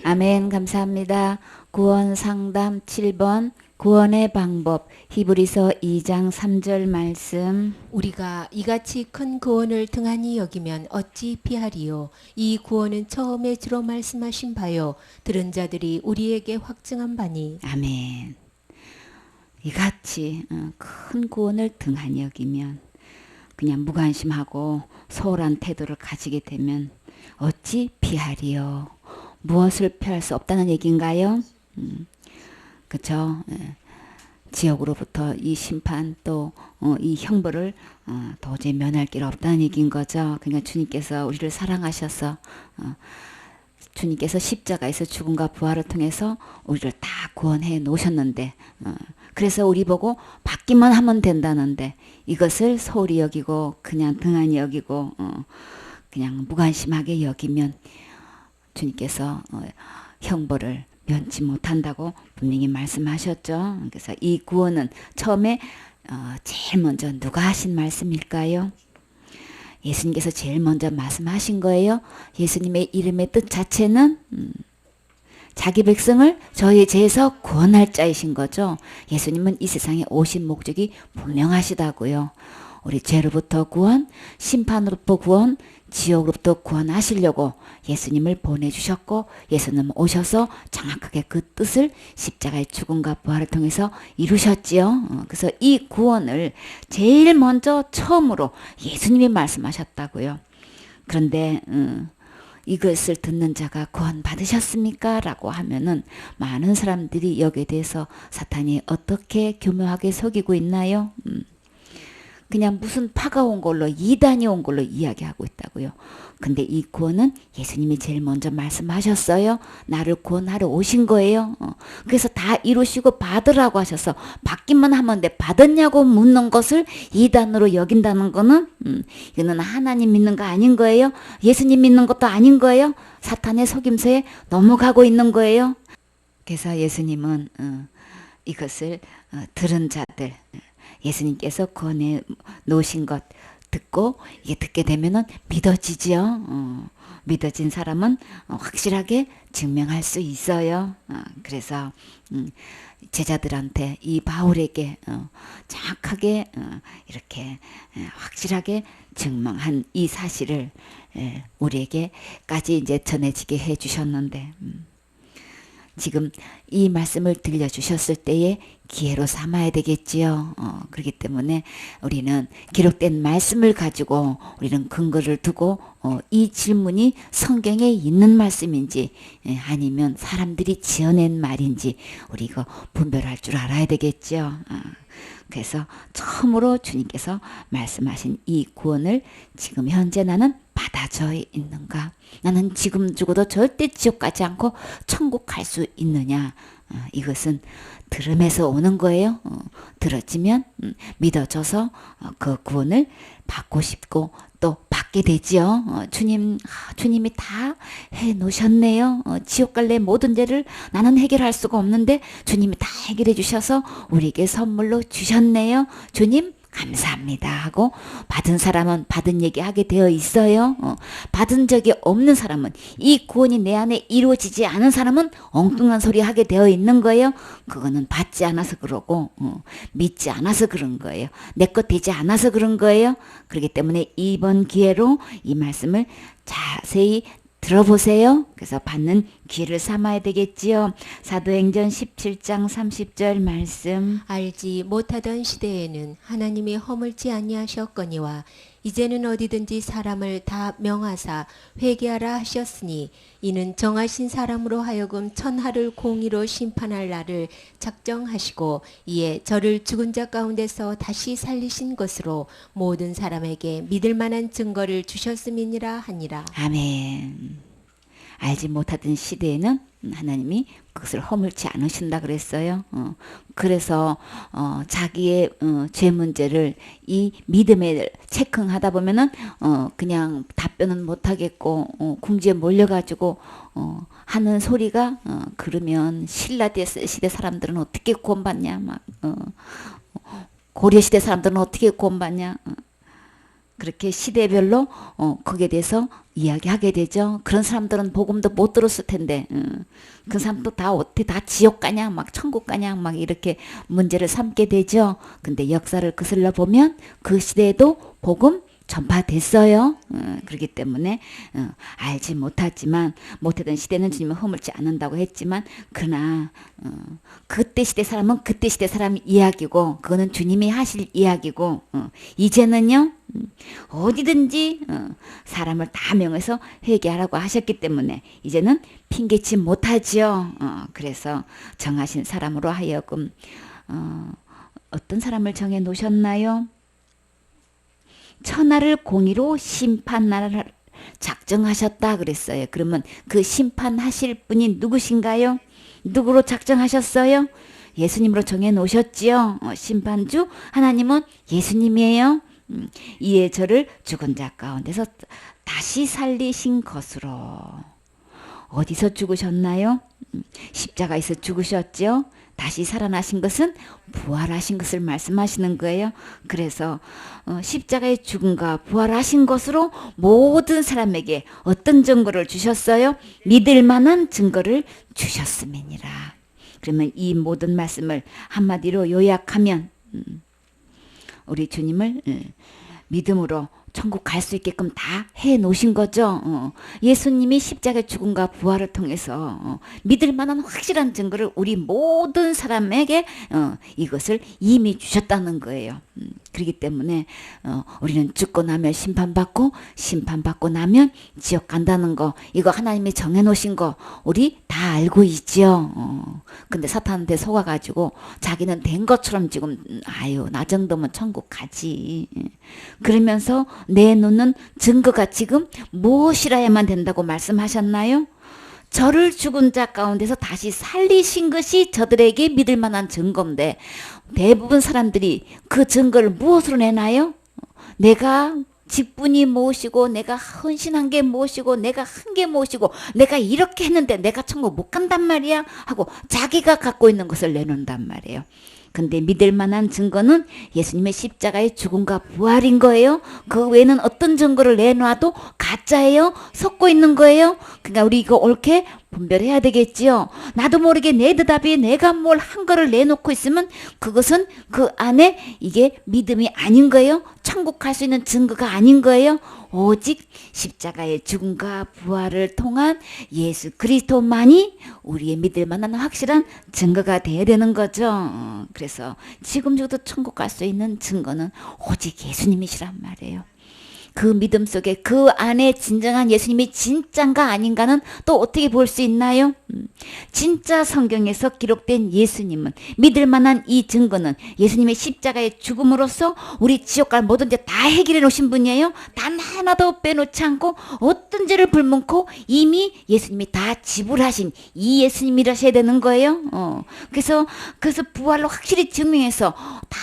아멘. 감사합니다. 구원 상담 7번 구원의 방법 히브리서 2장 3절 말씀. 우리가 이같이 큰 구원을 등한히 여기면 어찌 피하리요. 이 구원은 처음에 주로 말씀하신 바요 들은 자들이 우리에게 확증한 바니. 아멘. 이같이 큰 구원을 등한히 여기면 그냥 무관심하고 소홀한 태도를 가지게 되면 어찌 피하리요. 무엇을 피할 수 없다는 얘기인가요? 그렇죠. 지옥으로부터 이 심판 또 이 형벌을 도저히 면할 길 없다는 얘기인 거죠. 그러니까 주님께서 우리를 사랑하셔서 주님께서 십자가에서 죽음과 부활을 통해서 우리를 다 구원해 놓으셨는데 그래서 우리 보고 받기만 하면 된다는데 이것을 소홀히 여기고 그냥 등한히 여기고 그냥 무관심하게 여기면 주님께서 형벌을 면치 못한다고 분명히 말씀하셨죠. 그래서 이 구원은 처음에 제일 먼저 누가 하신 말씀일까요? 예수님께서 제일 먼저 말씀하신 거예요. 예수님의 이름의 뜻 자체는 자기 백성을 저희의 죄에서 구원할 자이신 거죠. 예수님은 이 세상에 오신 목적이 분명하시다고요. 우리 죄로부터 구원, 심판으로부터 구원, 지옥으로부터 구원하시려고 예수님을 보내주셨고 예수님 오셔서 정확하게 그 뜻을 십자가의 죽음과 부활을 통해서 이루셨지요. 그래서 이 구원을 제일 먼저 처음으로 예수님이 말씀하셨다고요. 그런데 이것을 듣는 자가 구원 받으셨습니까? 라고 하면은 많은 사람들이 여기에 대해서 사탄이 어떻게 교묘하게 속이고 있나요? 그냥 무슨 파가 온 걸로 이단이 온 걸로 이야기하고 있다고요. 근데 이 구원은 예수님이 제일 먼저 말씀하셨어요. 나를 구원하러 오신 거예요. 그래서 다 이루시고 받으라고 하셔서 받기만 하면 돼. 받았냐고 묻는 것을 이단으로 여긴다는 거는 이거는 하나님 믿는 거 아닌 거예요. 예수님 믿는 것도 아닌 거예요. 사탄의 속임수에 넘어가고 있는 거예요. 그래서 예수님은 이것을 들은 자들 예수님께서 구원해 놓으신 것 듣고 이게 듣게 되면은 믿어지지요. 믿어진 사람은 확실하게 증명할 수 있어요. 그래서 제자들한테 이 바울에게 정확하게 이렇게 확실하게 증명한 이 사실을 우리에게까지 이제 전해지게 해 주셨는데 지금 이 말씀을 들려주셨을 때에 기회로 삼아야 되겠지요. 그렇기 때문에 우리는 기록된 말씀을 가지고 우리는 근거를 두고 이 질문이 성경에 있는 말씀인지 아니면 사람들이 지어낸 말인지 우리 이거 분별할 줄 알아야 되겠죠. 그래서 처음으로 주님께서 말씀하신 이 구원을 지금 현재 나는 받아져 있는가? 나는 지금 죽어도 절대 지옥 가지 않고 천국 갈 수 있느냐? 이것은 들음에서 오는 거예요. 들어지면 믿어져서 그 구원을 받고 싶고 또 받게 되지요. 주님이 다 해놓으셨네요. 지옥 갈래 모든 죄를 나는 해결할 수가 없는데 주님이 다 해결해 주셔서 우리에게 선물로 주셨네요. 주님 감사합니다 하고 받은 사람은 받은 얘기 하게 되어 있어요. 받은 적이 없는 사람은 이 구원이 내 안에 이루어지지 않은 사람은 엉뚱한 소리 하게 되어 있는 거예요. 그거는 받지 않아서 그러고 믿지 않아서 그런 거예요. 내 것 되지 않아서 그런 거예요. 그렇기 때문에 이번 기회로 이 말씀을 자세히 들어보세요. 그래서 받는 기회를 삼아야 되겠지요. 사도행전 17장 30절 말씀. 알지 못하던 시대에는 하나님이 허물지 아니하셨거니와 이제는 어디든지 사람을 다 명하사 회개하라 하셨으니 이는 정하신 사람으로 하여금 천하를 공의로 심판할 날을 작정하시고 이에 저를 죽은 자 가운데서 다시 살리신 것으로 모든 사람에게 믿을 만한 증거를 주셨음이니라 하니라. 아멘. 알지 못하던 시대에는 하나님이 그것을 허물지 않으신다 그랬어요. 그래서 자기의 죄 문제를 이 믿음에 체크하다 보면은 그냥 답변은 못 하겠고 궁지에 몰려가지고 하는 소리가 그러면 신라 시대 사람들은 어떻게 구원받냐 막 고려 시대 사람들은 어떻게 구원받냐 그렇게 시대별로 거기에 대해서 이야기하게 되죠. 그런 사람들은 복음도 못 들었을 텐데 그 사람도 다 어떻게 다 지옥 가냐 막 천국 가냐 막 이렇게 문제를 삼게 되죠. 근데 역사를 거슬러 보면 그 시대에도 복음 전파됐어요. 그렇기 때문에 알지 못하던 시대는 주님을 허물지 않는다고 했지만 그러나 그때 시대 사람은 그때 시대 사람 이야기고 그거는 주님이 하실 이야기고 이제는요 어디든지 사람을 다 명해서 회개하라고 하셨기 때문에 이제는 핑계치 못하지요. 그래서 정하신 사람으로 하여금 어떤 사람을 정해 놓으셨나요? 천하를 공의로 심판하라 작정하셨다 그랬어요. 그러면 그 심판하실 분이 누구신가요? 누구로 작정하셨어요? 예수님으로 정해 놓으셨지요. 심판주 하나님은 예수님이에요. 이에 저를 죽은 자 가운데서 다시 살리신 것으로. 어디서 죽으셨나요? 십자가에서 죽으셨죠. 다시 살아나신 것은 부활하신 것을 말씀하시는 거예요. 그래서 십자가의 죽음과 부활하신 것으로 모든 사람에게 어떤 증거를 주셨어요? 믿을 만한 증거를 주셨음이니라. 그러면 이 모든 말씀을 한마디로 요약하면 우리 주님을 믿음으로 천국 갈 수 있게끔 다 해놓으신 거죠. 예수님이 십자가의 죽음과 부활을 통해서 믿을 만한 확실한 증거를 우리 모든 사람에게 이것을 이미 주셨다는 거예요. 그렇기 때문에 우리는 죽고 나면 심판받고 나면 지옥 간다는 거 이거 하나님이 정해놓으신 거 우리 다 알고 있지요. 근데 사탄한테 속아가지고 자기는 된 것처럼 지금 아유 나 정도면 천국 가지 그러면서 내놓는 증거가 지금 무엇이라야만 된다고 말씀하셨나요? 저를 죽은 자 가운데서 다시 살리신 것이 저들에게 믿을 만한 증거인데 대부분 사람들이 그 증거를 무엇으로 내나요? 내가 직분이 무엇이고 내가 헌신한 게 무엇이고 내가 한 게 무엇이고 내가 이렇게 했는데 내가 천국 못 간단 말이야 하고 자기가 갖고 있는 것을 내놓는단 말이에요. 근데 믿을 만한 증거는 예수님의 십자가의 죽음과 부활인 거예요. 그 외에는 어떤 증거를 내놔도 가짜예요. 섞고 있는 거예요. 그러니까 우리 이거 옳게 분별해야 되겠지요. 나도 모르게 내 대답에 내가 뭘 한 거를 내놓고 있으면 그것은 그 안에 이게 믿음이 아닌 거예요. 천국 갈 수 있는 증거가 아닌 거예요. 오직 십자가의 죽음과 부활을 통한 예수 그리스도만이 우리의 믿을 만한 확실한 증거가 되어야 되는 거죠. 그래서 지금 저도 천국 갈 수 있는 증거는 오직 예수님이시란 말이에요. 그 믿음 속에 그 안에 진정한 예수님이 진짠가 아닌가는 또 어떻게 볼 수 있나요? 진짜 성경에서 기록된 예수님은 믿을 만한 이 증거는 예수님의 십자가의 죽음으로써 우리 지옥 갈 모든 죄 다 해결해 놓으신 분이에요. 단 하나도 빼놓지 않고 어떤 죄를 불문코 이미 예수님이 다 지불하신 이 예수님이라셔야 되는 거예요. 그래서 부활로 확실히 증명해서 다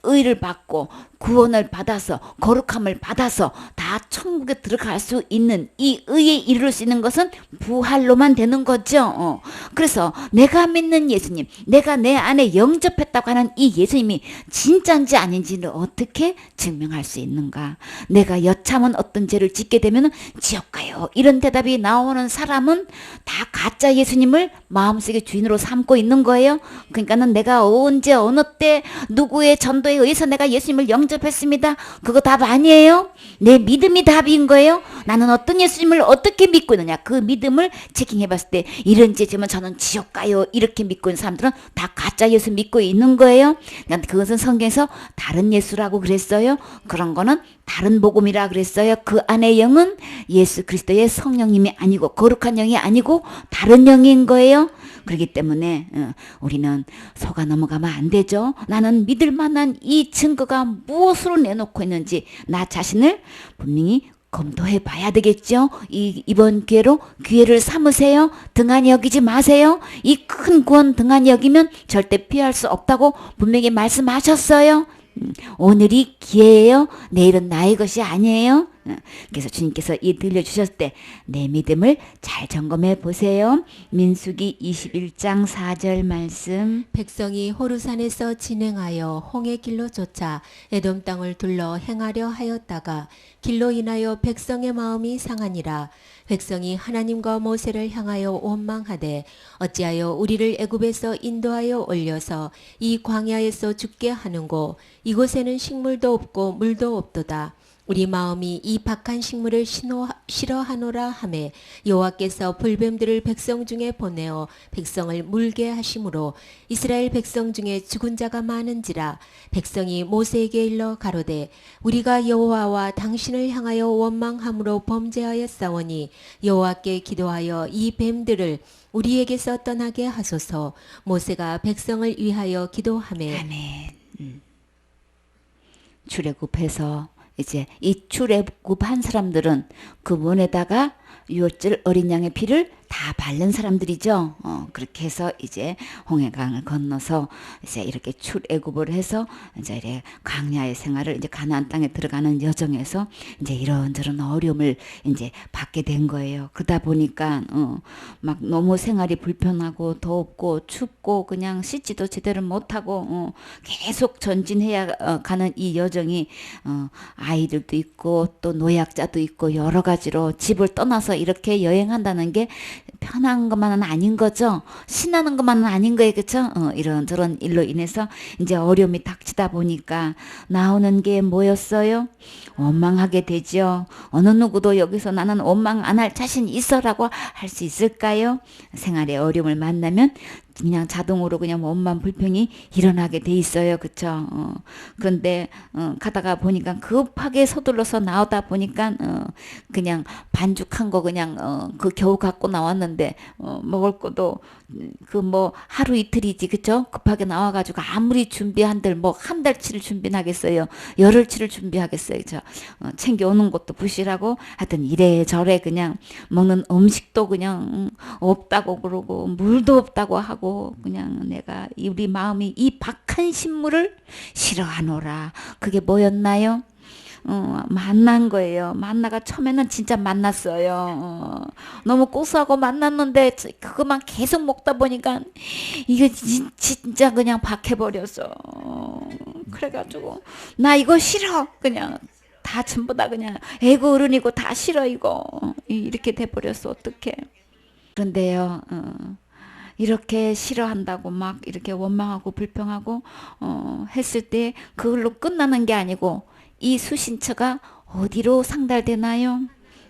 의를 받고 구원을 받아서 거룩함을 받아서 다 천국에 들어갈 수 있는 이 의에 이르를 수 있는 것은 부활로만 되는 거죠. 그래서 내가 믿는 예수님, 내가 내 안에 영접했다고 하는 이 예수님이 진짜인지 아닌지를 어떻게 증명할 수 있는가? 내가 여참은 어떤 죄를 짓게 되면 지옥 가요. 이런 대답이 나오는 사람은 다 가짜 예수님을 마음속에 주인으로 삼고 있는 거예요. 그러니까는 내가 언제 어느 때 누구의 전도에 의해서 내가 예수님을 영접했습니다. 그거 답 아니에요. 내 믿음이 답인 거예요. 나는 어떤 예수님을 어떻게 믿고 있느냐. 그 믿음을 체킹해 봤을 때 이런 죄 지면 저는 지옥 가요. 이렇게 믿고 있는 사람들은 다 가짜 예수 믿고 있는 거예요. 그것은 성경에서 다른 예수라고 그랬어요. 그런 거는 다른 복음이라 그랬어요. 그 안의 영은 예수 그리스도의 성령님이 아니고 거룩한 영이 아니고 다른 영인 거예요. 그렇기 때문에 우리는 속아 넘어가면 안 되죠. 나는 믿을 만한 이 증거가 무엇으로 내놓고 있는지 나 자신을 분명히 검토해 봐야 되겠죠. 이번 기회를 삼으세요. 등한히 여기지 마세요. 이 큰 구원 등한히 여기면 절대 피할 수 없다고 분명히 말씀하셨어요. 오늘이 기회예요. 내일은 나의 것이 아니에요. 그래서 주님께서 이 들려주셨을 때 내 믿음을 잘 점검해 보세요. 민수기 21장 4절 말씀. 백성이 호르산에서 진행하여 홍해 길로 쫓아 에돔 땅을 둘러 행하려 하였다가 길로 인하여 백성의 마음이 상하니라. 백성이 하나님과 모세를 향하여 원망하되 어찌하여 우리를 애굽에서 인도하여 올려서 이 광야에서 죽게 하는고 이곳에는 식물도 없고 물도 없도다. 우리 마음이 이 박한 식물을 싫어하노라 하매 여호와께서 불뱀들을 백성 중에 보내어 백성을 물게 하심으로 이스라엘 백성 중에 죽은 자가 많은지라. 백성이 모세에게 일러 가로되 우리가 여호와와 당신을 향하여 원망함으로 범죄하였사오니 여호와께 기도하여 이 뱀들을 우리에게서 떠나게 하소서. 모세가 백성을 위하여 기도하매 아멘. 출애굽해서 이제 이 출애굽한 사람들은 그분에다가 유월절 어린 양의 피를 다 바른 사람들이죠. 그렇게 해서 이제 홍해강을 건너서 이제 이렇게 출애굽을 해서 이제 이렇게 광야의 생활을 이제 가나안 땅에 들어가는 여정에서 이제 이런저런 어려움을 이제 받게 된 거예요. 그러다 보니까 막 너무 생활이 불편하고 덥고 춥고 그냥 씻지도 제대로 못하고 계속 전진해야 가는 이 여정이 아이들도 있고 또 노약자도 있고 여러 가지로 집을 떠나서 이렇게 여행한다는 게 편한 것만은 아닌 거죠. 신나는 것만은 아닌 거예요. 그렇죠? 이런저런 일로 인해서 이제 어려움이 닥치다 보니까 나오는 게 뭐였어요? 원망하게 되죠. 어느 누구도 여기서 나는 원망 안 할 자신 있어라고 할 수 있을까요? 생활의 어려움을 만나면 그냥 자동으로 그냥 원망 불평이 일어나게 돼 있어요. 그쵸? 그런데 가다가 보니까 급하게 서둘러서 나오다 보니까 그냥 반죽한 거 그냥 그 겨우 갖고 나왔는데 먹을 것도 그 뭐 하루 이틀이지. 그쵸? 급하게 나와가지고 아무리 준비한들 뭐 한 달치를 준비하겠어요. 열흘치를 준비하겠어요. 그쵸? 챙겨오는 것도 부실하고 하여튼 이래저래 그냥 먹는 음식도 그냥 없다고 그러고 물도 없다고 하고 그냥 내가 우리 마음이 이 박한 식물을 싫어하노라. 그게 뭐였나요? 만난 거예요. 만나가 처음에는 진짜 만났어요. 너무 고소하고 만났는데 그것만 계속 먹다 보니까 이게 진짜 그냥 박해버렸어. 그래가지고 나 이거 싫어. 그냥 다 전부 다 그냥 애고 어른이고 다 싫어 이거. 이렇게 돼버렸어. 어떡해. 그런데요. 이렇게 싫어한다고 막 이렇게 원망하고 불평하고 했을 때 그걸로 끝나는 게 아니고 이 수신처가 어디로 상달되나요?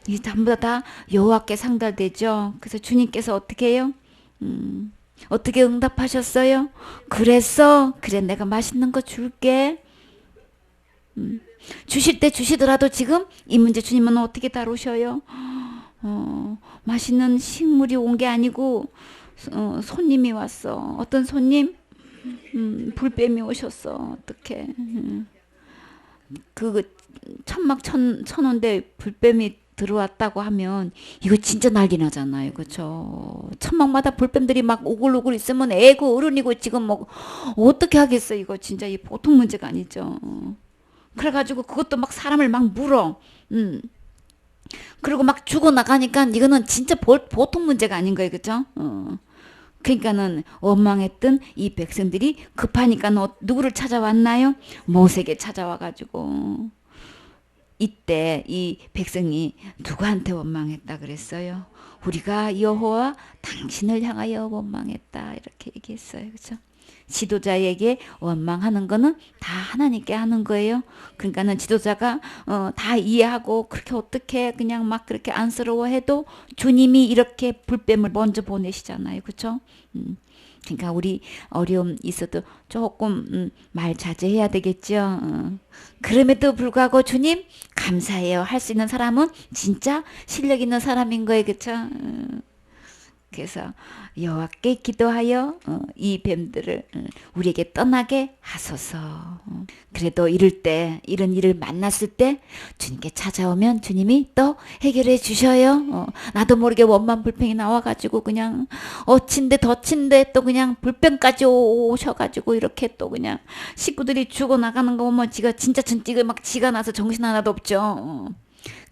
이 전부 다 여호와께 상달되죠. 그래서 주님께서 어떻게 해요? 어떻게 응답하셨어요? 그랬어? 그래 내가 맛있는 거 줄게. 주실 때 주시더라도 지금 이 문제 주님은 어떻게 다루셔요? 맛있는 식물이 온 게 아니고 손님이 왔어. 어떤 손님? 불뱀이 오셨어. 어떡해. 그 천막 천원대 불뱀이 들어왔다고 하면 이거 진짜 난리 나잖아요. 그렇죠? 천막마다 불뱀들이 막 오글오글 있으면 애고 어른이고 지금 뭐 어떻게 하겠어. 이거 진짜 이 보통 문제가 아니죠. 그래가지고 그것도 막 사람을 막 물어. 그리고 막 죽어나가니까 이거는 진짜 보통 문제가 아닌 거예요. 그죠? 그러니까는 원망했던 이 백성들이 급하니까 누구를 찾아왔나요? 모세에게 찾아와가지고 이때 이 백성이 누구한테 원망했다 그랬어요? 우리가 여호와 당신을 향하여 원망했다 이렇게 얘기했어요. 그죠? 지도자에게 원망하는 거는 다 하나님께 하는 거예요. 그러니까는 지도자가 다 이해하고 그렇게 어떻게 그냥 막 그렇게 안쓰러워해도 주님이 이렇게 불뱀을 먼저 보내시잖아요. 그렇죠? 그러니까 우리 어려움 있어도 조금 말 자제해야 되겠죠. 그럼에도 불구하고 주님 감사해요. 할 수 있는 사람은 진짜 실력 있는 사람인 거예요. 그렇죠? 그래서 여호와께 기도하여 이 뱀들을 우리에게 떠나게 하소서. 그래도 이런 일을 만났을 때 주님께 찾아오면 주님이 또 해결해 주셔요. 나도 모르게 원만 불평이 나와가지고 그냥 어친데 덧친데 또 그냥 불평까지 오셔가지고 이렇게 또 그냥 식구들이 죽어나가는 거 보면 지가 진짜 막 지가 나서 정신 하나도 없죠.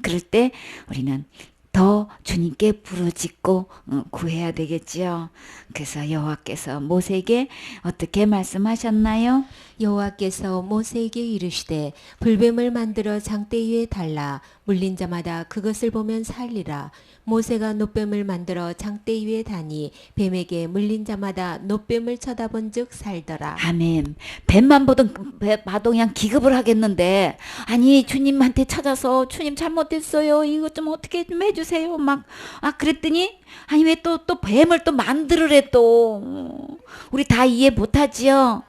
그럴 때 우리는 더 주님께 부르짖고 구해야 되겠지요. 그래서 여호와께서 모세에게 어떻게 말씀하셨나요? 여호와께서 모세에게 이르시되 불뱀을 만들어 장대 위에 달라 물린 자마다 그것을 보면 살리라. 모세가 놋뱀을 만들어 장대 위에 다니 뱀에게 물린 자마다 놋뱀을 쳐다본즉 살더라. 아멘. 뱀만 봐도 그냥 기겁을 하겠는데, 아니 주님한테 찾아서 주님 잘못했어요. 이거 좀 어떻게 좀 해주세요. 그랬더니 아니 왜 또 뱀을 또 만들으래 또. 우리 다 이해 못하지요.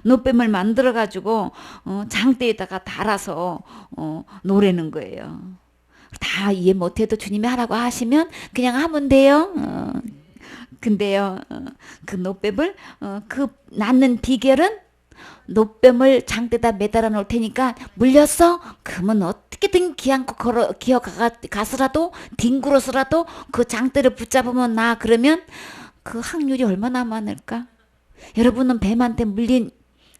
놋뱀을 만들어 가지고 장대에다가 달아서 노래는 거예요. 다 이해 못해도 주님이 하라고 하시면 그냥 하면 돼요. 근데요, 그 놋뱀을 그 낳는 비결은 놋뱀을 장대다 매달아 놓을 테니까 물렸어? 그러면 어떻게든 기어가서라도 뒹굴어서라도 그 장대를 붙잡으면 나. 그러면 그 확률이 얼마나 많을까? 여러분은 뱀한테 물린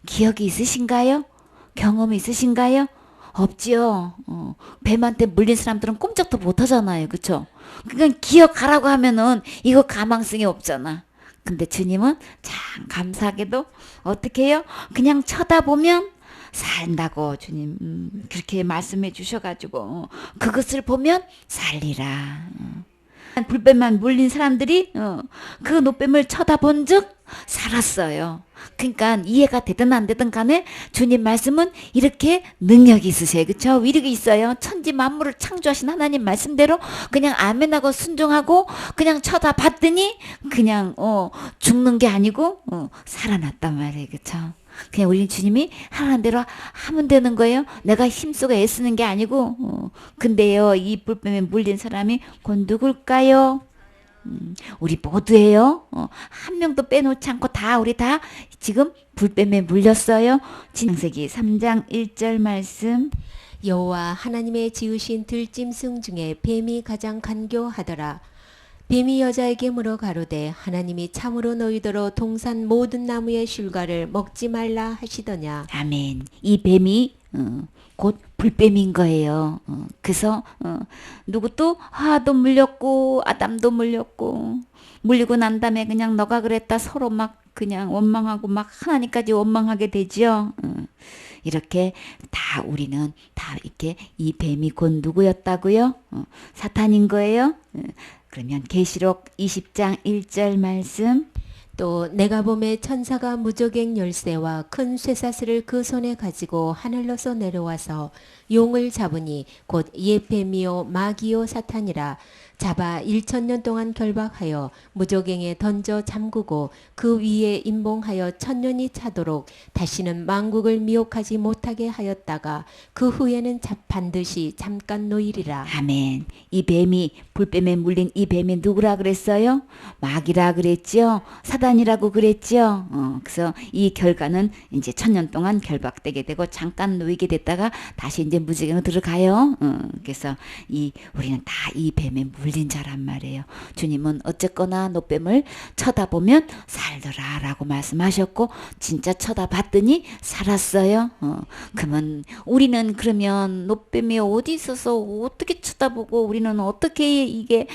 기억이 있으신가요? 경험이 있으신가요? 없지요. 뱀한테 물린 사람들은 꼼짝도 못 하잖아요. 그쵸? 그러니까 기어가라고 하면은 이거 가망성이 없잖아. 근데 주님은 참 감사하게도 어떻게 해요? 그냥 쳐다보면 산다고 주님 그렇게 말씀해 주셔가지고 그것을 보면 살리라. 불뱀만 물린 사람들이 그 놋뱀을 쳐다본즉 살았어요. 그러니까 이해가 되든 안 되든 간에 주님 말씀은 이렇게 능력이 있으세요. 그렇죠? 위력이 있어요. 천지 만물을 창조하신 하나님 말씀대로 그냥 아멘하고 순종하고 그냥 쳐다봤더니 그냥 죽는 게 아니고 살아났단 말이에요. 그렇죠? 그냥 우리 주님이 하라는 대로 하면 되는 거예요. 내가 힘쓰고 애쓰는 게 아니고. 근데요, 이 불뱀에 물린 사람이 곧 누굴까요? 우리 모두예요. 한 명도 빼놓지 않고 우리 다 지금 불뱀에 물렸어요. 창세기 3장 1절 말씀. 여호와 하나님의 지으신 들짐승 중에 뱀이 가장 간교하더라. 뱀이 여자에게 물어 가로되 하나님이 참으로 너희더러 동산 모든 나무의 실과를 먹지 말라 하시더냐. 아멘. 이 뱀이 곧 불뱀인 거예요. 그래서 누구도 하도 물렸고 아담도 물렸고 물리고 난 다음에 그냥 너가 그랬다 서로 막 그냥 원망하고 막 하나님까지 원망하게 되지요. 이렇게 다 우리는 다 이렇게 이 뱀이 곧 누구였다고요? 사탄인 거예요. 그러면 계시록 20장 1절 말씀. 또 내가 보매 천사가 무저갱 열쇠와 큰 쇠사슬을 그 손에 가지고 하늘로서 내려와서 용을 잡으니 곧 예뱀이요 마귀요 사탄이라. 잡아 1000년 동안 결박하여 무저갱에 던져 잠그고 그 위에 임봉하여 1000년이 차도록 다시는 만국을 미혹하지 못하게 하였다가 그 후에는 반드시 잠깐 놓이리라. 아멘. 이 뱀이 불뱀에 물린 이 뱀이 누구라 그랬어요? 마귀라 그랬죠. 사단이라고 그랬죠. 그래서 이 결과는 이제 1000년 동안 결박되게 되고 잠깐 놓이게 됐다가 다시 이제 무지개로 들어가요. 그래서 우리는 다 이 뱀에 물린 자란 말이에요. 주님은 어쨌거나 놋뱀을 쳐다보면 살더라라고 말씀하셨고 진짜 쳐다봤더니 살았어요. 그러면 우리는 그러면 놋뱀이 어디 있어서 어떻게 쳐다보고 우리는 어떻게 이게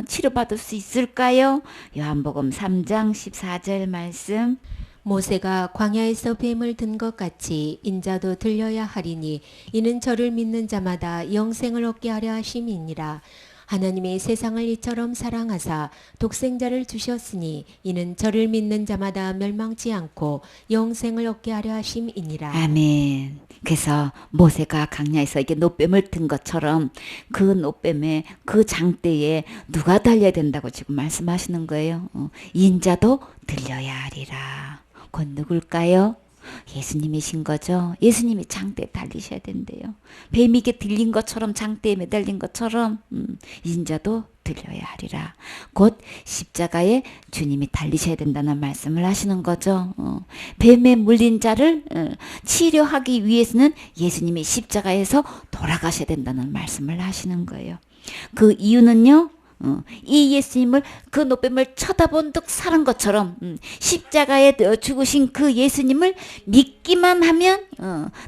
치료받을 수 있을까요? 요한복음 3장 14절 말씀. 모세가 광야에서 뱀을 든 것 같이 인자도 들려야 하리니 이는 저를 믿는 자마다 영생을 얻게 하려 하심이니라. 하나님이 세상을 이처럼 사랑하사 독생자를 주셨으니 이는 저를 믿는 자마다 멸망치 않고 영생을 얻게 하려 하심이니라. 아멘. 그래서 모세가 강야에서 이게 놋뱀을 든 것처럼 그 놋뱀에 그 장대에 누가 달려야 된다고 지금 말씀하시는 거예요. 인자도 들려야 하리라. 곧 누굴까요? 예수님이신 거죠. 예수님이 장대에 달리셔야 된대요. 뱀이 이게 들린 것처럼 장대에 매달린 것처럼 인자도 들려야 하리라. 곧 십자가에 주님이 달리셔야 된다는 말씀을 하시는 거죠. 뱀에 물린 자를 치료하기 위해서는 예수님이 십자가에서 돌아가셔야 된다는 말씀을 하시는 거예요. 그 이유는요. 이 예수님을 그 놋뱀을 쳐다본 듯 사는 것처럼 십자가에 죽으신 그 예수님을 믿기 믿기만 하면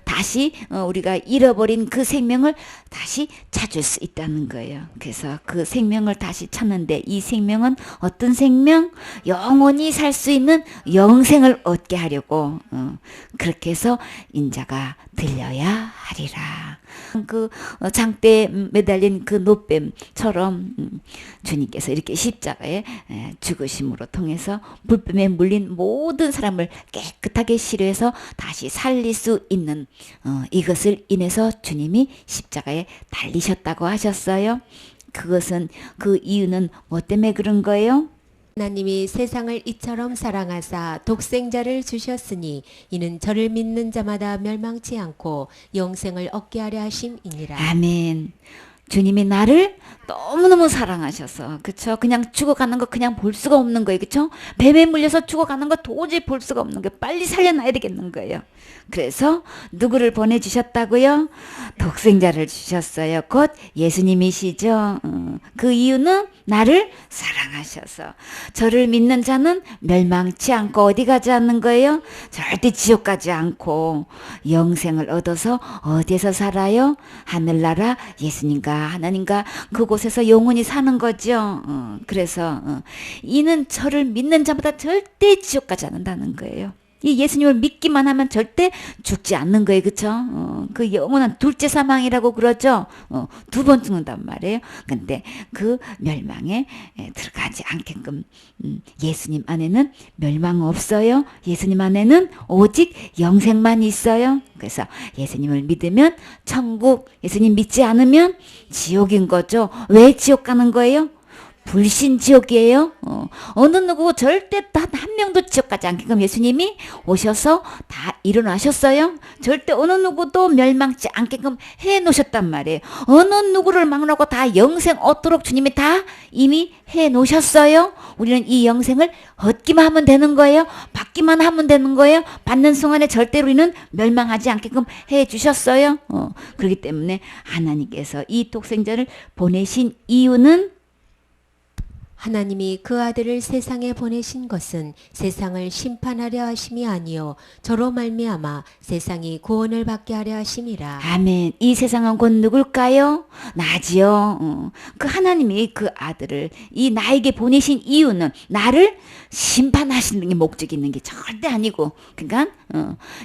다시 우리가 잃어버린 그 생명을 다시 찾을 수 있다는 거예요. 그래서 그 생명을 다시 찾는데 이 생명은 어떤 생명? 영원히 살 수 있는 영생을 얻게 하려고 그렇게 해서 인자가 들려야 하리라. 그 장대에 매달린 그 노뱀처럼 주님께서 이렇게 십자가에 죽으심으로 통해서 불뱀에 물린 모든 사람을 깨끗하게 치료해서 다시 살릴 수 있는 이것을 인해서 주님이 십자가에 달리셨다고 하셨어요. 그것은 그 이유는 뭐 때문에 그런 거예요? 하나님이 세상을 이처럼 사랑하사 독생자를 주셨으니 이는 저를 믿는 자마다 멸망치 않고 영생을 얻게 하려 하심이니라. 아멘. 주님이 나를 너무너무 사랑하셔서 그쵸? 그냥 죽어가는 거 그냥 볼 수가 없는 거예요. 그쵸? 뱀에 물려서 죽어가는 거 도저히 볼 수가 없는 거예요. 빨리 살려놔야 되겠는 거예요. 그래서 누구를 보내주셨다고요? 독생자를 주셨어요. 곧 예수님이시죠. 그 이유는 나를 사랑하셔서 저를 믿는 자는 멸망치 않고 어디 가지 않는 거예요? 절대 지옥 가지 않고 영생을 얻어서 어디에서 살아요? 하늘나라 예수님과 하나님과 그곳에서 영원히 사는 거죠. 그래서 이는 저를 믿는 자보다 절대 지옥 가지 않는다는 거예요. 이 예수님을 믿기만 하면 절대 죽지 않는 거예요. 그쵸? 그 영원한 둘째 사망이라고 그러죠. 두 번 죽는단 말이에요. 근데 그 멸망에 들어가지 않게끔 예수님 안에는 멸망 없어요. 예수님 안에는 오직 영생만 있어요. 그래서 예수님을 믿으면 천국, 예수님 믿지 않으면 지옥인 거죠. 왜 지옥 가는 거예요? 불신지옥이에요. 어느 누구 절대 단 한 명도 지옥 가지 않게끔 예수님이 오셔서 다 일어나셨어요. 절대 어느 누구도 멸망치 않게끔 해놓으셨단 말이에요. 어느 누구를 막론하고 다 영생 얻도록 주님이 다 이미 해놓으셨어요. 우리는 이 영생을 얻기만 하면 되는 거예요. 받기만 하면 되는 거예요. 받는 순간에 절대로 우리는 멸망하지 않게끔 해주셨어요. 그렇기 때문에 하나님께서 이 독생자를 보내신 이유는 하나님이 그 아들을 세상에 보내신 것은 세상을 심판하려 하심이 아니요 저로 말미암아 세상이 구원을 받게 하려 하심이라. 아멘. 이 세상은 곧 누굴까요? 나지요. 그 하나님이 그 아들을 이 나에게 보내신 이유는 나를 심판하시는 게 목적이 있는 게 절대 아니고, 그러니까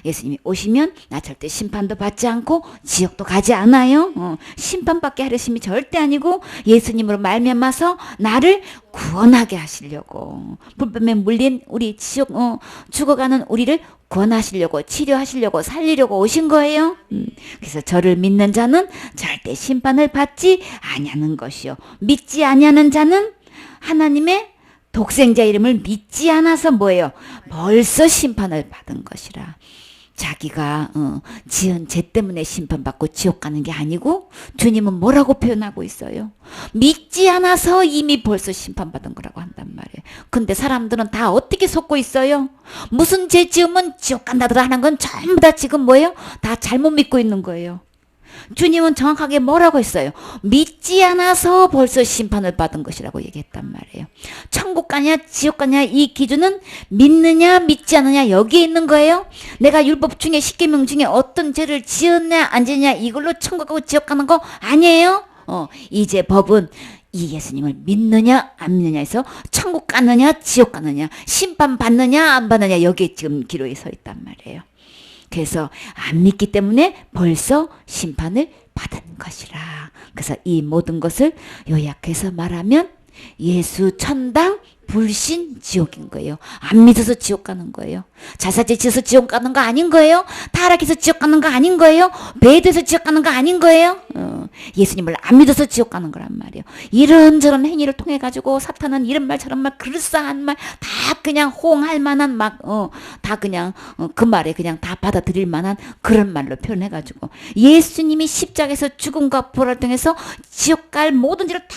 예수님이 오시면 나 절대 심판도 받지 않고 지옥도 가지 않아요. 심판받게 하려심이 절대 아니고 예수님으로 말미암아서 나를 구원하게 하시려고, 불뱀에 물린 우리 지옥 죽어가는 우리를 구원하시려고, 치료하시려고, 살리려고 오신 거예요. 그래서 저를 믿는 자는 절대 심판을 받지 아니하는 것이요, 믿지 아니하는 자는 하나님의 독생자 이름을 믿지 않아서 뭐예요? 벌써 심판을 받은 것이라. 자기가 지은 죄 때문에 심판받고 지옥 가는 게 아니고, 주님은 뭐라고 표현하고 있어요? 믿지 않아서 이미 벌써 심판받은 거라고 한단 말이에요. 근데 사람들은 다 어떻게 속고 있어요? 무슨 죄 지으면 지옥 간다더라 하는 건 전부 다 지금 뭐예요? 다 잘못 믿고 있는 거예요. 주님은 정확하게 뭐라고 했어요? 믿지 않아서 벌써 심판을 받은 것이라고 얘기했단 말이에요. 천국 가냐 지옥 가냐 이 기준은 믿느냐 믿지 않느냐 여기에 있는 거예요. 내가 율법 중에 10계명 중에 어떤 죄를 지었냐 안 지었냐 이걸로 천국 가고 지옥 가는 거 아니에요. 이제 법은 이 예수님을 믿느냐 안 믿느냐에서 천국 가느냐 지옥 가느냐 심판 받느냐 안 받느냐 여기에 지금 기로에 서 있단 말이에요. 그래서 안 믿기 때문에 벌써 심판을 받은 것이라. 그래서 이 모든 것을 요약해서 말하면 예수 천당 불신 지옥인 거예요. 안 믿어서 지옥 가는 거예요. 자사죄 지어서 지옥 가는 거 아닌 거예요. 타락해서 지옥 가는 거 아닌 거예요. 배도해서 지옥 가는 거 아닌 거예요. 예수님을 안 믿어서 지옥 가는 거란 말이에요. 이런저런 행위를 통해 가지고 사탄은 이런 말 저런 말 그럴싸한 말 다 그냥 호응할 만한 막 다 그냥 그 말에 그냥 다 받아들일 만한 그런 말로 표현해 가지고 예수님이 십자가에서 죽음과 부활을 통해서 지옥 갈 모든 죄를 다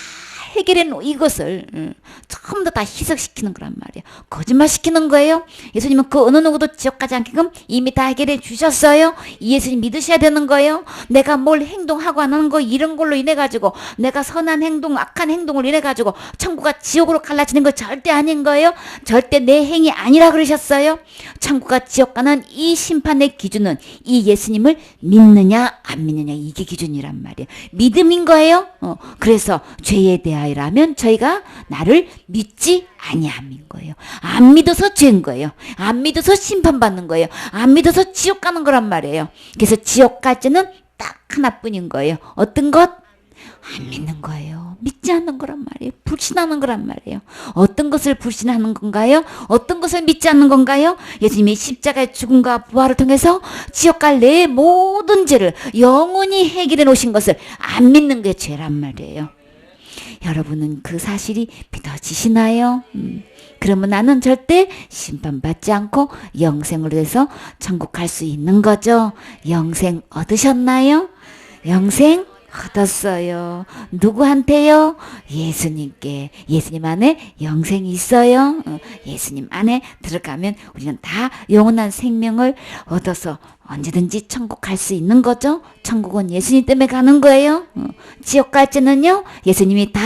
해결해 놓 이것을 전부 다 희석시키는 거란 말이에요. 거짓말 시키는 거예요. 예수님은 그 어느 누구도 지옥 가지 않게끔 이미 다 해결해 주셨어요. 이 예수님 믿으셔야 되는 거예요. 내가 뭘 행동하고 안 하는 거 이런 걸로 인해 가지고 내가 선한 행동 악한 행동을 인해 가지고 천국과 지옥으로 갈라지는 거 절대 아닌 거예요. 절대 내 행위 아니라 그러셨어요. 천국과 지옥 가는 이 심판의 기준은 이 예수님을 믿느냐 안 믿느냐 이게 기준이란 말이에요. 믿음인 거예요. 그래서 죄에 대하여라면 저희가 나를 믿지 아니함인 거예요. 안 믿어서 죄인 거예요. 안 믿어서 심판받는 거예요. 안 믿어서 지옥 가는 거란 말이에요. 그래서 지옥 갈 죄는 딱 하나뿐인 거예요. 어떤 것? 안 믿는 거예요. 믿지 않는 거란 말이에요. 불신하는 거란 말이에요. 어떤 것을 불신하는 건가요? 어떤 것을 믿지 않는 건가요? 예수님이 십자가의 죽음과 부활을 통해서 지옥 갈 내 모든 죄를 영원히 해결해 놓으신 것을 안 믿는 게 죄란 말이에요. 여러분은 그 사실이 믿어지시나요? 그러면 나는 절대 심판받지 않고 영생으로 해서 천국 갈 수 있는 거죠. 영생 얻으셨나요? 영생 얻었어요. 누구한테요? 예수님께. 예수님 안에 영생이 있어요. 예수님 안에 들어가면 우리는 다 영원한 생명을 얻어서 언제든지 천국 갈 수 있는 거죠. 천국은 예수님 때문에 가는 거예요. 지옥 갈 때는요, 예수님이 다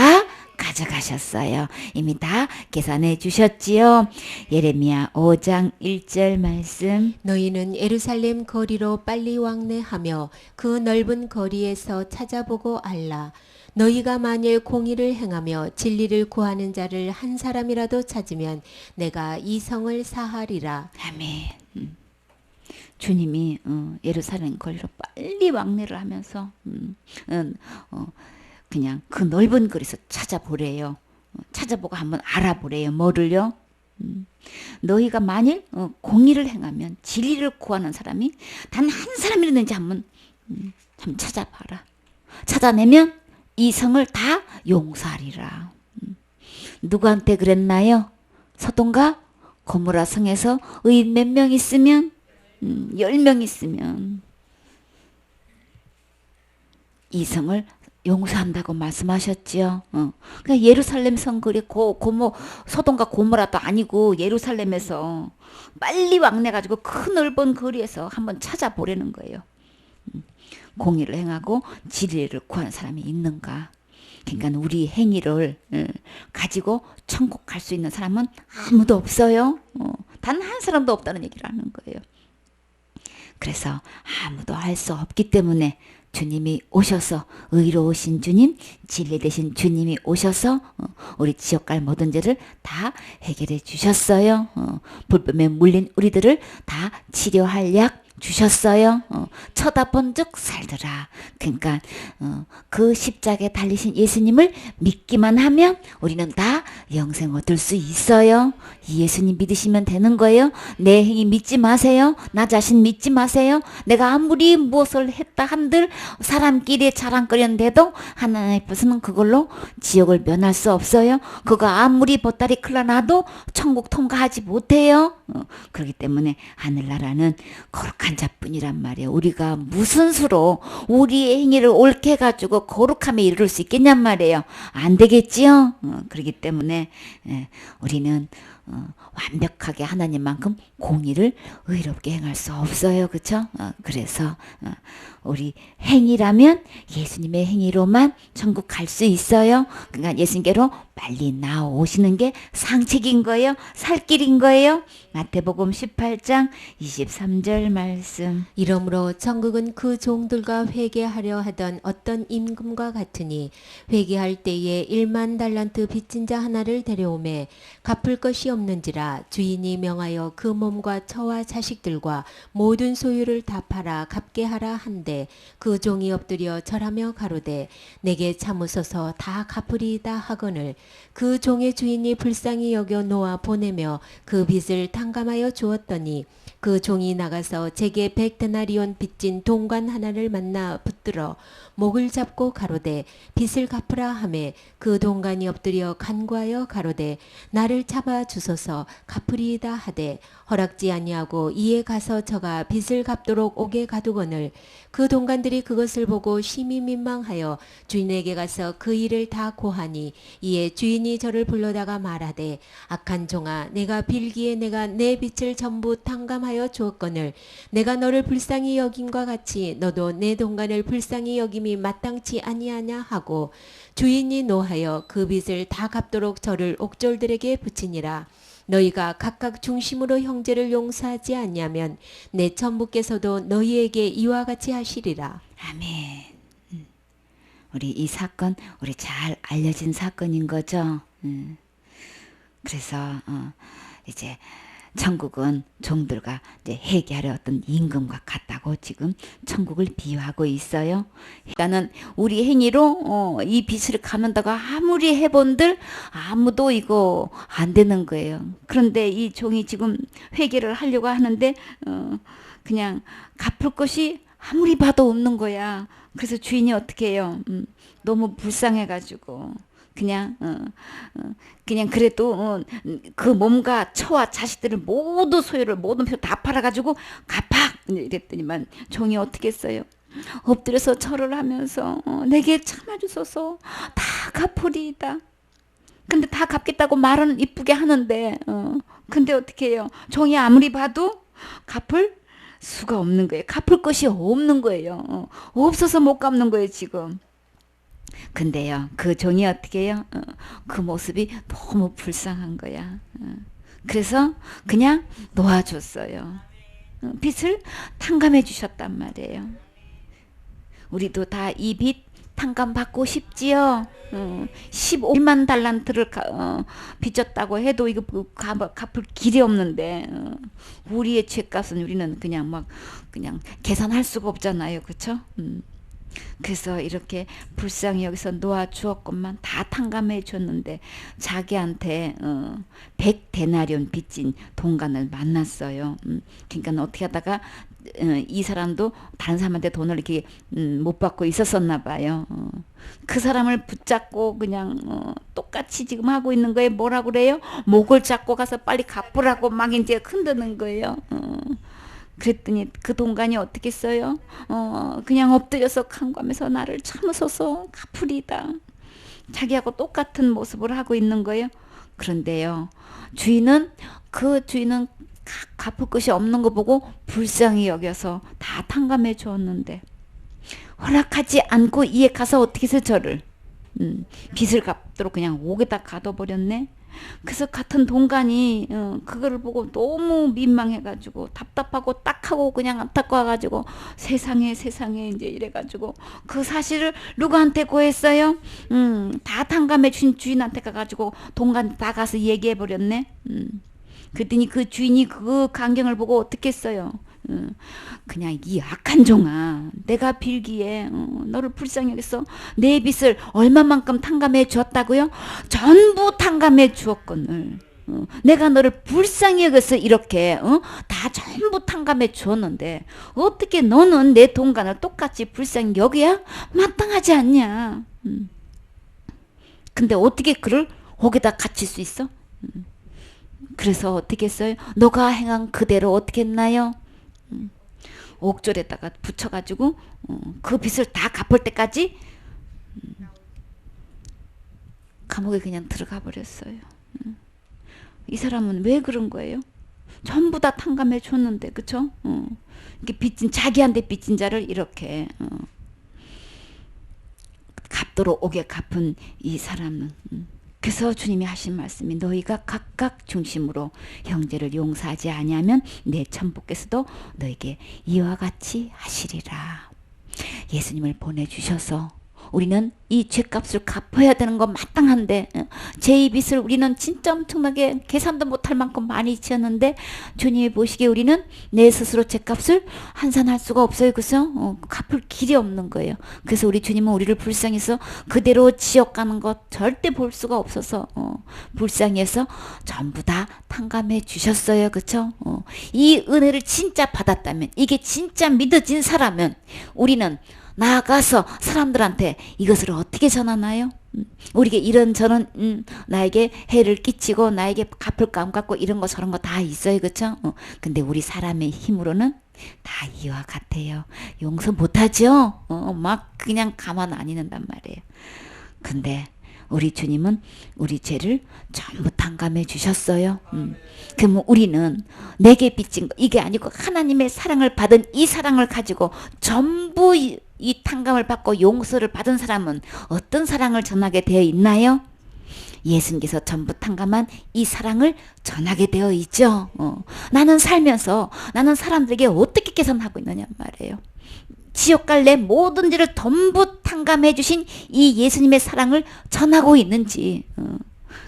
가져가셨어요. 이미 다 계산해 주셨지요. 예레미야 5장 1절 말씀. 너희는 예루살렘 거리로 빨리 왕래하며 그 넓은 거리에서 찾아보고 알라. 너희가 만일 공의를 행하며 진리를 구하는 자를 한 사람이라도 찾으면 내가 이 성을 사하리라. 아멘. 주님이 예루살렘 거리로 빨리 왕래를 하면서 그냥 그 넓은 거리에서 찾아보래요. 찾아보고 한번 알아보래요. 뭐를요? 너희가 만일 공의를 행하면 진리를 구하는 사람이 단 한 사람이라든지 한번 찾아봐라. 찾아내면 이 성을 다 용서하리라. 누구한테 그랬나요? 소돔과 고모라 성에서 의인 몇 명 있으면 10명 있으면 이 성을 용서한다고 말씀하셨지요. 그러니까 예루살렘 성거리 소돔과 고모라도 아니고 예루살렘에서 빨리 왕래가지고 큰 넓은 거리에서 한번 찾아보려는 거예요. 공의를 행하고 진리를 구하는 사람이 있는가. 그러니까 우리 행위를 가지고 천국 갈 수 있는 사람은 아무도 없어요. 단 한 사람도 없다는 얘기를 하는 거예요. 그래서 아무도 할 수 없기 때문에 주님이 오셔서 의로우신 주님, 진리 되신 주님이 오셔서 우리 지옥 갈 모든 죄를 다 해결해 주셨어요. 불법에 물린 우리들을 다 치료할 약 주셨어요. 쳐다본 즉 살더라. 그러니까 그 십자가에 달리신 예수님을 믿기만 하면 우리는 다 영생 얻을 수 있어요. 이 예수님 믿으시면 되는 거예요. 내 행위 믿지 마세요. 나 자신 믿지 마세요. 내가 아무리 무엇을 했다 한들 사람끼리 자랑거리는데도 하나님 앞에서는 그걸로 지옥을 면할 수 없어요. 그거 아무리 보따리 클러놔도 천국 통과하지 못해요. 그렇기 때문에 하늘나라는 거룩한 자뿐이란 말이에요. 우리가 무슨 수로 우리의 행위를 옳게 해가지고 거룩함에 이르를 수 있겠냔 말이에요. 안 되겠지요. 그렇기 때문에 우리는 완벽하게 하나님만큼 공의를 의롭게 행할 수 없어요. 그렇죠? 그래서 우리 행위라면 예수님의 행위로만 천국 갈 수 있어요. 그러니까 예수님께로 빨리 나오시는 게 상책인 거예요. 살 길인 거예요. 마태복음 18장 23절 말씀. 이러므로 천국은 그 종들과 회개하려 하던 어떤 임금과 같으니 회개할 때에 1만 달란트 빚진 자 하나를 데려오매 갚을 것이 없는지라 주인이 명하여 그 몸과 처와 자식들과 모든 소유를 다 팔아 갚게 하라 한데 그 종이 엎드려 절하며 가로되 내게 참으소서 다 갚으리이다 하거늘 그 종의 주인이 불쌍히 여겨 놓아 보내며 그 빚을 탕감하여 주었더니 그 종이 나가서 제게 100데나리온 빚진 동관 하나를 만나 붙들어 목을 잡고 가로되 빚을 갚으라 하매 그 동관이 엎드려 간구하여 가로되 나를 잡아 주소서 갚으리이다 하되 허락지 아니하고 이에 가서 저가 빚을 갚도록 옥에 가두거늘 그 그 동관들이 그것을 보고 심히 민망하여 주인에게 가서 그 일을 다 고하니 이에 주인이 저를 불러다가 말하되 악한 종아 내가 빌기에 내가 내 빚을 전부 탕감하여 주었거늘 내가 너를 불쌍히 여김과 같이 너도 내 동관을 불쌍히 여김이 마땅치 아니하냐 하고 주인이 노하여 그 빚을 다 갚도록 저를 옥졸들에게 붙이니라. 너희가 각각 중심으로 형제를 용서하지 않냐면 내 천부께서도 너희에게 이와 같이 하시리라. 아멘. 우리 이 사건 우리 잘 알려진 사건인 거죠. 그래서 이제 천국은 종들과 이제 회개하려 어떤 임금과 같다고 지금 천국을 비유하고 있어요. 그러니까는 우리 행위로 이 빚을 갚는다고 아무리 해본들 아무도 이거 안 되는 거예요. 그런데 이 종이 지금 회개를 하려고 하는데 그냥 갚을 것이 아무리 봐도 없는 거야. 그래서 주인이 어떻게 해요? 너무 불쌍해가지고 그냥 그래도 그 몸과 처와 자식들을 모두 소유를 모든 표 다 팔아가지고 갚아 이랬더니만 종이 어떻게 했어요? 엎드려서 절을 하면서 내게 참아주소서 다 갚으리이다. 근데 다 갚겠다고 말은 이쁘게 하는데 근데 어떻게 해요? 종이 아무리 봐도 갚을 수가 없는 거예요. 갚을 것이 없는 거예요. 없어서 못 갚는 거예요 지금. 근데요 그 종이 어떻게 해요? 그 모습이 너무 불쌍한 거야. 그래서 그냥 놓아줬어요. 빚을 탕감해 주셨단 말이에요. 우리도 다 이 빚 탕감받고 싶지요. 15만 달란트를 빚졌다고 해도 이거 갚을 길이 없는데 우리의 죄값은 우리는 그냥 계산할 수가 없잖아요. 그렇죠? 그래서 이렇게 불쌍히 여기서 놓아주었건만 다 탕감해 줬는데 자기한테 100데나리온 빚진 동관을 만났어요. 그러니까 어떻게 하다가 이 사람도 다른 사람한테 돈을 이렇게 못 받고 있었었나 봐요. 그 사람을 붙잡고 그냥 똑같이 지금 하고 있는 거예요. 뭐라 그래요? 목을 잡고 가서 빨리 갚으라고 막 이제 흔드는 거예요. 그랬더니 그 동관이 어떻게 써요? 그냥 엎드려서 간구하면서 나를 참으소서 갚으리다. 자기하고 똑같은 모습을 하고 있는 거예요. 그런데요, 그 주인은 갚을 것이 없는 거 보고 불쌍히 여겨서 다 탕감해 주었는데 허락하지 않고 이에 가서 어떻게 해서 저를 빚을 갚도록 그냥 옥에다 가둬버렸네. 그래서 같은 동관이 그거를 보고 너무 민망해가지고 답답하고 딱하고 그냥 안타까워가지고 세상에 이제 이래가지고 그 사실을 누구한테 고했어요? 다 탕감해 준 주인한테 가가지고 동관 다 가서 얘기해버렸네. 그랬더니 그 주인이 그 광경을 보고 어떻게 했어요? 그냥 이 악한 종아 내가 빌기에 너를 불쌍히 여겨서 내 빚을 얼마만큼 탕감해 주었다고요? 전부 탕감해 주었거늘 내가 너를 불쌍히 여겨서 이렇게 다 전부 탕감해 주었는데 어떻게 너는 내 동관을 똑같이 불쌍히 여겨야 마땅하지 않냐. 근데 어떻게 그를 옥에다 갇힐 수 있어? 그래서 어떻게 했어요? 너가 행한 그대로 어떻게 했나요? 옥졸에다가 붙여가지고 그 빚을 다 갚을 때까지 감옥에 그냥 들어가 버렸어요. 이 사람은 왜 그런 거예요? 전부 다 탕감해 줬는데, 그쵸? 이렇게 자기한테 빚진 자를 이렇게 갚도록 옥에 갚은 이 사람은 그래서 주님이 하신 말씀이 너희가 각각 중심으로 형제를 용서하지 아니하면 내 천부께서도 너에게 이와 같이 하시리라. 예수님을 보내주셔서 우리는 이 죄값을 갚아야 되는 건 마땅한데 제 빚을 우리는 진짜 엄청나게 계산도 못할 만큼 많이 지었는데 주님이 보시기에 우리는 내 스스로 죄값을 한산할 수가 없어요. 그래서 갚을 길이 없는 거예요. 그래서 우리 주님은 우리를 불쌍해서 그대로 지옥 가는 것 절대 볼 수가 없어서 불쌍해서 전부 다 탕감해 주셨어요. 그렇죠? 이 은혜를 진짜 받았다면 이게 진짜 믿어진 사람은 우리는 나아가서 사람들한테 이것을 어떻게 전하나요? 우리에게 이런저런 나에게 해를 끼치고 나에게 갚을 감 갖고 이런 거 저런 거 다 있어요. 그렇죠? 근데 우리 사람의 힘으로는 다 이와 같아요. 용서 못하죠? 막 그냥 가만 안 있는단 말이에요. 근데 우리 주님은 우리 죄를 전부 탕감해 주셨어요. 그럼 우리는 내게 빚진 거 이게 아니고 하나님의 사랑을 받은 이 사랑을 가지고 전부 이 탕감을 받고 용서를 받은 사람은 어떤 사랑을 전하게 되어 있나요? 예수님께서 전부 탕감한 이 사랑을 전하게 되어 있죠. 나는 살면서 나는 사람들에게 어떻게 개선하고 있느냐 말이에요. 지옥 갈 내 모든 죄를 전부 탕감해 주신 이 예수님의 사랑을 전하고 있는지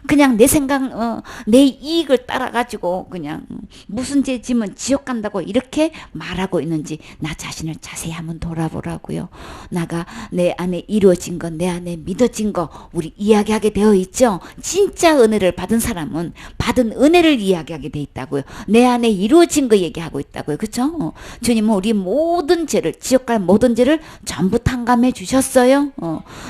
그냥 내 생각 내 이익을 따라가지고 그냥 무슨 죄 지면 지옥 간다고 이렇게 말하고 있는지 나 자신을 자세히 한번 돌아보라고요. 나가 내 안에 이루어진 것, 내 안에 믿어진 거 우리 이야기하게 되어 있죠. 진짜 은혜를 받은 사람은 받은 은혜를 이야기하게 돼 있다고요. 내 안에 이루어진 거 얘기하고 있다고요. 그렇죠? 주님은 우리 모든 죄를 지옥 갈 모든 죄를 전부 탕감해 주셨어요.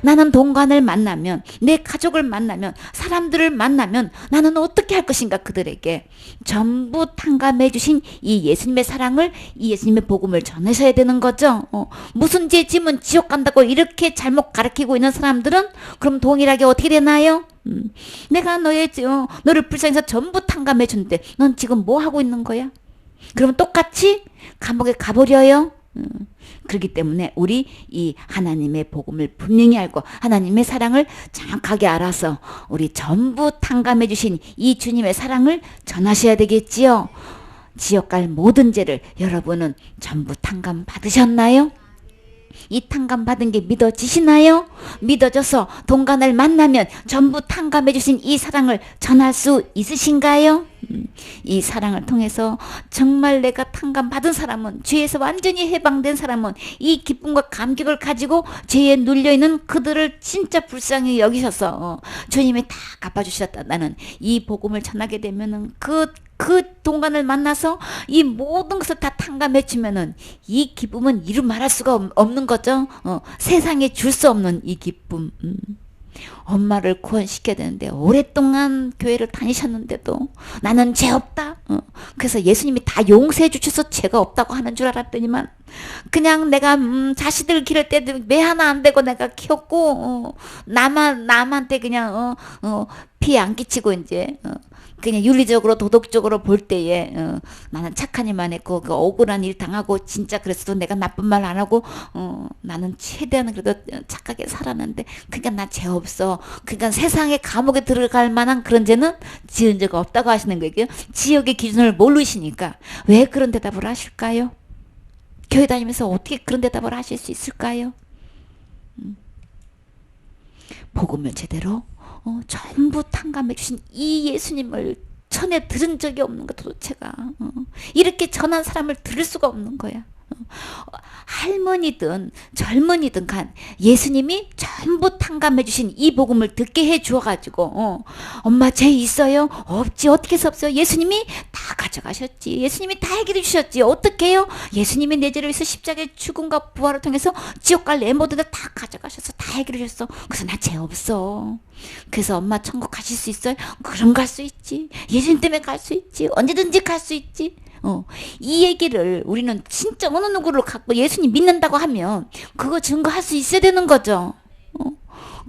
나는 동간을 만나면 내 가족을 만나면 사람들을 만나면 나는 어떻게 할 것인가 그들에게 전부 탕감해 주신 이 예수님의 사랑을 이 예수님의 복음을 전하셔야 되는 거죠. 무슨 죄 지면 지옥 간다고 이렇게 잘못 가르치고 있는 사람들은 그럼 동일하게 어떻게 되나요? 내가 너를 불쌍해서 전부 탕감해 줬는데 넌 지금 뭐 하고 있는 거야? 그러면 똑같이 감옥에 가버려요. 그렇기 때문에 우리 이 하나님의 복음을 분명히 알고 하나님의 사랑을 정확하게 알아서 우리 전부 탕감해 주신 이 주님의 사랑을 전하셔야 되겠지요. 지옥 갈 모든 죄를 여러분은 전부 탕감 받으셨나요? 이 탕감 받은 게 믿어지시나요? 믿어져서 동간을 만나면 전부 탕감해 주신 이 사랑을 전할 수 있으신가요? 이 사랑을 통해서 정말 내가 탕감 받은 사람은 죄에서 완전히 해방된 사람은 이 기쁨과 감격을 가지고 죄에 눌려있는 그들을 진짜 불쌍히 여기셔서 주님이 다 갚아주셨다는 이 복음을 전하게 되면은 그 동간을 만나서 이 모든 것을 다 탕감해 주면은 이 기쁨은 이루 말할 수가 없는 거죠. 세상에 줄 수 없는 이 기쁨. 엄마를 구원시켜야 되는데 오랫동안 교회를 다니셨는데도 나는 죄 없다. 그래서 예수님이 다 용서해 주셔서 죄가 없다고 하는 줄 알았더니만 그냥 내가 자식들 기를 때도 매 하나 안 되고 내가 키웠고 남한테 그냥 피해 안 끼치고 이제 그냥 윤리적으로 도덕적으로 볼 때에 나는 착한 일만 했고 그 억울한 일 당하고 진짜 그랬어도 내가 나쁜 말 안 하고 나는 최대한 그래도 착하게 살았는데 그러니까 나 죄 없어. 그러니까 세상에 감옥에 들어갈 만한 그런 죄는 지은 죄가 없다고 하시는 거예요. 지옥의 기준을 모르시니까 왜 그런 대답을 하실까요? 교회 다니면서 어떻게 그런 대답을 하실 수 있을까요? 복음을 제대로 전부 탕감해 주신 이 예수님을 전에 들은 적이 없는 거 도대체가 이렇게 전한 사람을 들을 수가 없는 거야. 할머니든 젊은이든 간 예수님이 전부 탕감해 주신 이 복음을 듣게 해 주어가지고 엄마 죄 있어요? 없지. 어떻게 해서 없어요? 예수님이 다 가져가셨지. 예수님이 다 해결해 주셨지. 어떻게 해요? 예수님이 내 죄를 위해서 십자가의 죽음과 부활을 통해서 지옥 갈 내 모든 걸 다 가져가셔서 다 해결해 주셨어. 그래서 나 죄 없어. 그래서 엄마 천국 가실 수 있어요? 그럼 갈 수 있지. 예수님 때문에 갈 수 있지. 언제든지 갈 수 있지. 이 얘기를 우리는 진짜 어느 누구를 갖고 예수님 믿는다고 하면 그거 증거할 수 있어야 되는 거죠.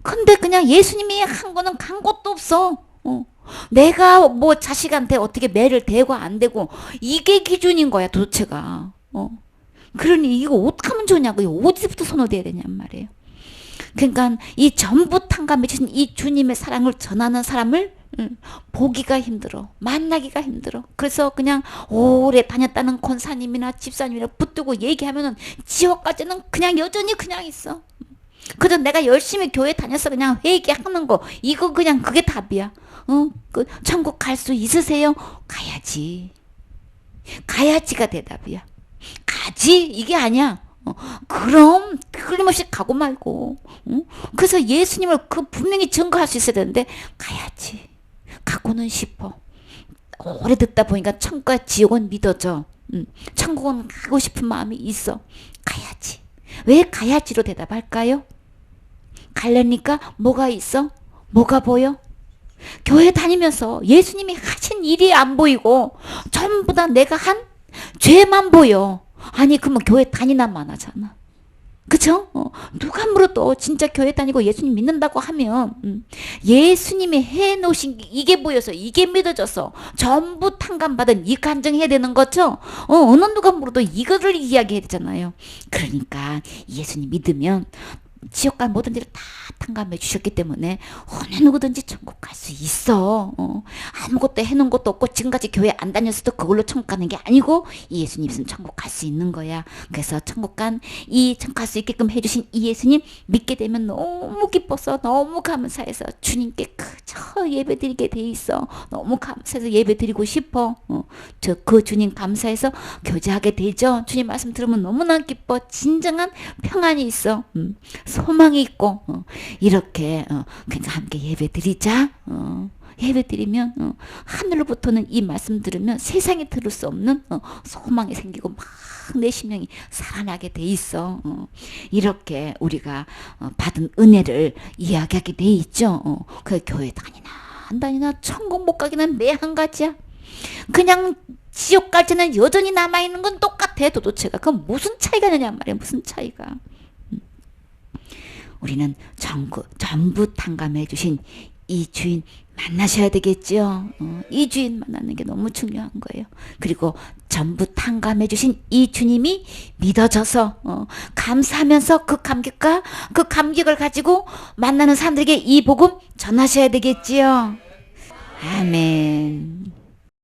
근데 그냥 예수님이 한 거는 간 것도 없어. 내가 뭐 자식한테 어떻게 매를 대고 안 대고 이게 기준인 거야 도대체가. 그러니 이거 어떡하면 좋냐고 어디서부터 손을 대야 되냔 말이에요. 그러니까 이 전부 탕감해 주신 이 주님의 사랑을 전하는 사람을 보기가 힘들어. 만나기가 힘들어. 그래서 그냥 오래 다녔다는 권사님이나 집사님이나 붙들고 얘기하면은 지옥까지는 그냥 여전히 그냥 있어. 그래서 내가 열심히 교회 다녀서 그냥 회개하는 거 이거 그냥 그게 답이야. 그 천국 갈 수 있으세요? 가야지. 가야지가 대답이야. 가지 이게 아니야. 그럼 틀림없이 가고 말고. 그래서 예수님을 그 분명히 증거할 수 있어야 되는데 가야지. 가고는 싶어. 오래 듣다 보니까 천국과 지옥은 믿어져. 천국은 가고 싶은 마음이 있어. 가야지. 왜 가야지로 대답할까요? 가려니까 뭐가 있어? 뭐가 보여? 교회 다니면서 예수님이 하신 일이 안 보이고 전부 다 내가 한 죄만 보여. 아니 그러면 교회 다니나만 하잖아. 그쵸? 누가 물어도 진짜 교회 다니고 예수님 믿는다고 하면 예수님이 해놓으신 게 이게 보여서 이게 믿어져서 전부 탕감받은 이 간증해야 되는 거죠? 어느 누가 물어도 이거를 이야기해야 되잖아요. 그러니까 예수님 믿으면 지옥 갈 모든 일을 다 탕감해 주셨기 때문에 어느 누구든지 천국 갈 수 있어. 아무것도 해놓은 것도 없고 지금까지 교회 안 다녔어도 그걸로 천국 가는 게 아니고 이 예수님 있으면 천국 갈 수 있는 거야. 그래서 천국 갈 수 있게끔 해주신 이 예수님 믿게 되면 너무 기뻐서 너무 감사해서 주님께 그저 예배 드리게 돼 있어. 너무 감사해서 예배 드리고 싶어. 저 그 주님 감사해서 교제하게 되죠. 주님 말씀 들으면 너무나 기뻐. 진정한 평안이 있어. 소망이 있고 이렇게 그러니까 함께 예배 드리자. 예배 드리면 하늘로부터는 이 말씀 들으면 세상에 들을 수 없는 소망이 생기고 막 내 심령이 살아나게 돼 있어. 이렇게 우리가 받은 은혜를 이야기하게 돼 있죠. 그 교회 다니나 안 다니나 천국 못 가기는 매 한 가지야. 그냥 지옥 갈 때는 여전히 남아있는 건 똑같아. 도대체가 그건 무슨 차이가 나냐 말이야. 무슨 차이가. 우리는 전부 탕감해 주신 이 주인 만나셔야 되겠죠. 이 주인 만나는 게 너무 중요한 거예요. 그리고 전부 탕감해 주신 이 주님이 믿어져서 감사하면서 그 감격과 그 감격을 가지고 만나는 사람들에게 이 복음 전하셔야 되겠지요. 아멘.